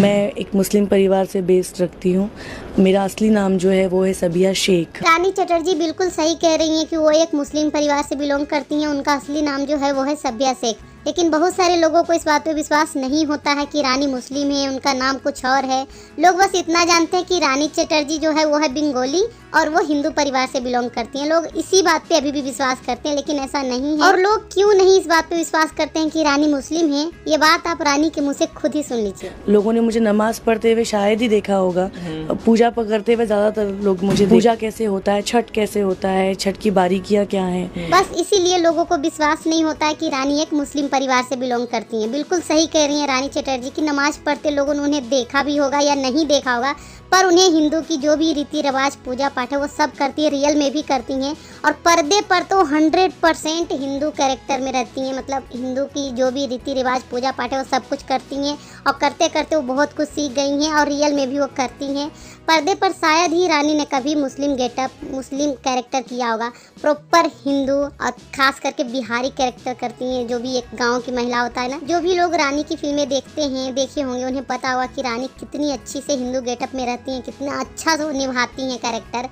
मैं एक मुस्लिम परिवार से बेस्ड रखती हूँ। मेरा असली नाम जो है वो है सबिया शेख। रानी चटर्जी बिल्कुल सही कह रही हैं कि वो एक मुस्लिम परिवार से बिलोंग करती हैं। उनका असली नाम जो है वो है सबिया शेख। लेकिन बहुत सारे लोगों को इस बात पे विश्वास नहीं होता है कि रानी मुस्लिम है, उनका नाम कुछ और है। लोग बस इतना जानते हैं कि रानी चटर्जी जो है वो है बंगाली और वो हिंदू परिवार से बिलोंग करती हैं। लोग इसी बात पे अभी भी विश्वास करते हैं, लेकिन ऐसा नहीं है। और लोग क्यों नहीं इस बात पे विश्वास करते हैं कि रानी मुस्लिम है, ये बात आप रानी के मुँह से खुद ही सुन लीजिए। लोगों ने मुझे नमाज पढ़ते हुए शायद ही देखा होगा, पूजा करते हुए ज्यादातर लोग मुझे पूजा कैसे होता है, छठ कैसे होता है, छठ की बारीकियाँ क्या हैं। बस इसीलिए लोगों को विश्वास नहीं होता है कि रानी एक मुस्लिम परिवार से बिलोंग करती हैं। बिल्कुल सही कह रही हैं रानी चटर्जी की नमाज पढ़ते लोगों ने उन्हें देखा भी होगा या नहीं देखा होगा, पर उन्हें हिंदू की जो भी रीति रिवाज पूजा पाठ है वो सब करती है, रियल में भी करती हैं। और पर्दे पर तो 100% हिंदू कैरेक्टर में रहती हैं। मतलब हिंदू की जो भी रीति रिवाज पूजा पाठ है वो सब कुछ करती हैं और करते करते वो बहुत कुछ सीख गई हैं और रियल में भी वो करती हैं। पर्दे पर शायद ही रानी ने कभी मुस्लिम गेटअप, मुस्लिम कैरेक्टर किया होगा। प्रॉपर हिंदू और खास करके बिहारी कैरेक्टर करती हैं। जो भी एक गांव की महिला होता है ना, जो भी लोग रानी की फिल्में देखते हैं, देखे होंगे, उन्हें पता होगा कि रानी कितनी अच्छी से हिंदू गेटअप में रहती हैं, कितना अच्छा से वो निभाती हैं कैरेक्टर।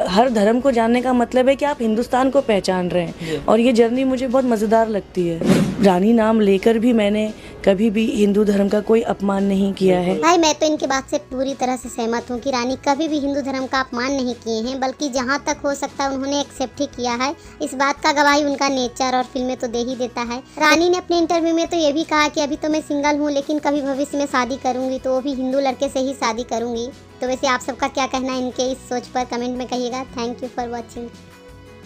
हर धर्म को जानने का मतलब है कि आप हिंदुस्तान को पहचान रहे हैं और ये जर्नी मुझे बहुत मज़ेदार लगती है। रानी नाम लेकर भी मैंने कभी भी हिंदू धर्म का कोई अपमान नहीं किया है। भाई मैं तो इनकी बात से पूरी तरह से सहमत हूँ कि रानी कभी भी हिंदू धर्म का अपमान नहीं किए हैं, बल्कि जहाँ तक हो सकता है उन्होंने एक्सेप्ट ही किया है। इस बात का गवाही उनका नेचर और फिल्में तो दे ही देता है। रानी ने अपने इंटरव्यू में तो ये भी कहा कि अभी तो मैं सिंगल हूँ, लेकिन कभी भविष्य में शादी करूंगी तो वो भी हिंदू लड़के से ही शादी करूंगी। तो वैसे आप सबका क्या कहना है इनके इस सोच पर कमेंट में कहिएगा। Thank you for watching.